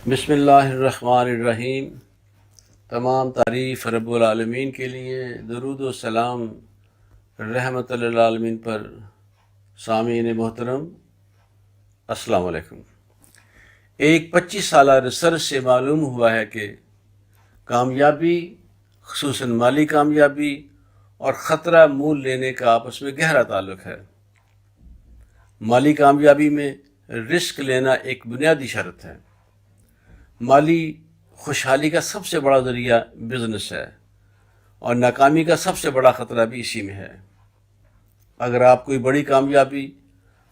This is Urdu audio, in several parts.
بسم اللہ الرحمن الرحیم۔ تمام تعریف رب العالمین کے لیے، درود و سلام رحمت للعالمین پر۔ سامعین محترم، السلام علیکم۔ ایک 25 سالہ ریسرچ سے معلوم ہوا ہے کہ کامیابی، خصوصاً مالی کامیابی اور خطرہ مول لینے کا آپس میں گہرا تعلق ہے۔ مالی کامیابی میں رسک لینا ایک بنیادی شرط ہے۔ مالی خوشحالی کا سب سے بڑا ذریعہ بزنس ہے، اور ناکامی کا سب سے بڑا خطرہ بھی اسی میں ہے۔ اگر آپ کوئی بڑی کامیابی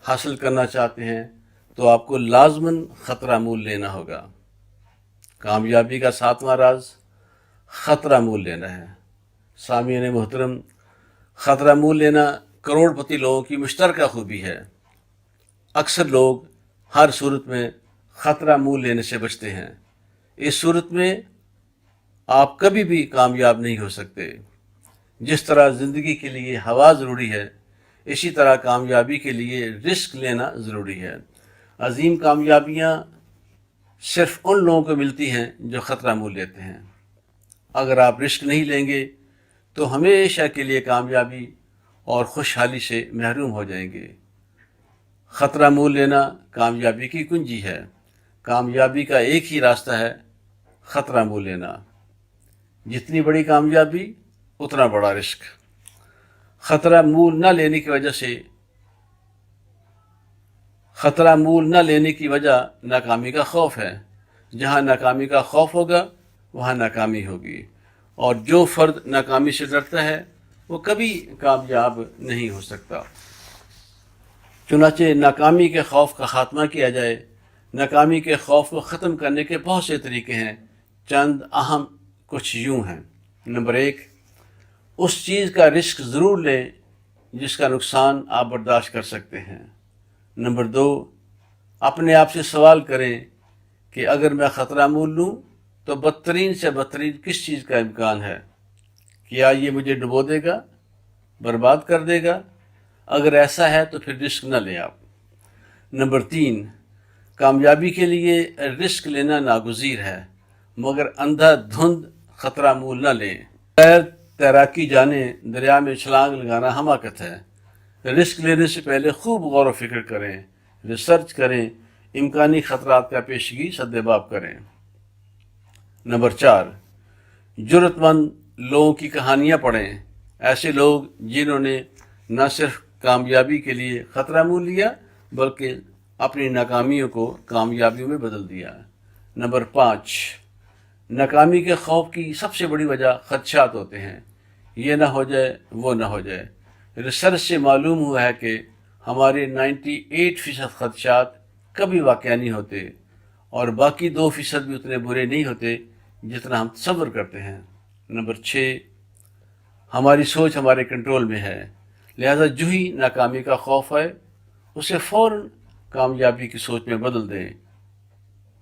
حاصل کرنا چاہتے ہیں تو آپ کو لازماً خطرہ مول لینا ہوگا۔ کامیابی کا 7واں راز خطرہ مول لینا ہے۔ سامعین محترم، خطرہ مول لینا کروڑ پتی لوگوں کی مشترکہ خوبی ہے۔ اکثر لوگ ہر صورت میں خطرہ مول لینے سے بچتے ہیں۔ اس صورت میں آپ کبھی بھی کامیاب نہیں ہو سکتے۔ جس طرح زندگی کے لیے ہوا ضروری ہے، اسی طرح کامیابی کے لیے رسک لینا ضروری ہے۔ عظیم کامیابیاں صرف ان لوگوں کو ملتی ہیں جو خطرہ مول لیتے ہیں۔ اگر آپ رسک نہیں لیں گے تو ہمیشہ کے لیے کامیابی اور خوشحالی سے محروم ہو جائیں گے۔ خطرہ مول لینا کامیابی کی کنجی ہے۔ کامیابی کا ایک ہی راستہ ہے، خطرہ مول لینا۔ جتنی بڑی کامیابی اتنا بڑا رسک۔ خطرہ مول نہ لینے کی وجہ ناکامی کا خوف ہے۔ جہاں ناکامی کا خوف ہوگا وہاں ناکامی ہوگی، اور جو فرد ناکامی سے ڈرتا ہے وہ کبھی کامیاب نہیں ہو سکتا۔ چنانچہ ناکامی کے خوف کا خاتمہ کیا جائے۔ ناکامی کے خوف کو ختم کرنے کے بہت سے طریقے ہیں، چند اہم کچھ یوں ہیں۔ نمبر 1، اس چیز کا رسک ضرور لیں جس کا نقصان آپ برداشت کر سکتے ہیں۔ نمبر 2، اپنے آپ سے سوال کریں کہ اگر میں خطرہ مول لوں تو بدترین سے بدترین کس چیز کا امکان ہے؟ کیا یہ مجھے ڈبو دے گا، برباد کر دے گا؟ اگر ایسا ہے تو پھر رسک نہ لیں آپ۔ نمبر 3، کامیابی کے لیے رسک لینا ناگزیر ہے، مگر اندھا دھند خطرہ مول نہ لیں۔ بغیر تیراکی جانے دریا میں چھلانگ لگانا حماقت ہے۔ رسک لینے سے پہلے خوب غور و فکر کریں، ریسرچ کریں، امکانی خطرات کا پیشگی سدباب کریں۔ نمبر 4، جرأت مند لوگوں کی کہانیاں پڑھیں۔ ایسے لوگ جنہوں نے نہ صرف کامیابی کے لیے خطرہ مول لیا بلکہ اپنی ناکامیوں کو کامیابیوں میں بدل دیا۔ نمبر 5، ناکامی کے خوف کی سب سے بڑی وجہ خدشات ہوتے ہیں۔ یہ نہ ہو جائے، وہ نہ ہو جائے۔ ریسرچ سے معلوم ہوا ہے کہ ہمارے 98% خدشات کبھی واقع نہیں ہوتے، اور باقی 2% بھی اتنے برے نہیں ہوتے جتنا ہم تصور کرتے ہیں۔ نمبر 6، ہماری سوچ ہمارے کنٹرول میں ہے، لہذا جو ہی ناکامی کا خوف ہے اسے فوراً کامیابی کی سوچ میں بدل دیں۔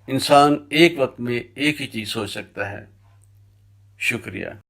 انسان ایک وقت میں ایک ہی چیز سوچ سکتا ہے۔ شکریہ۔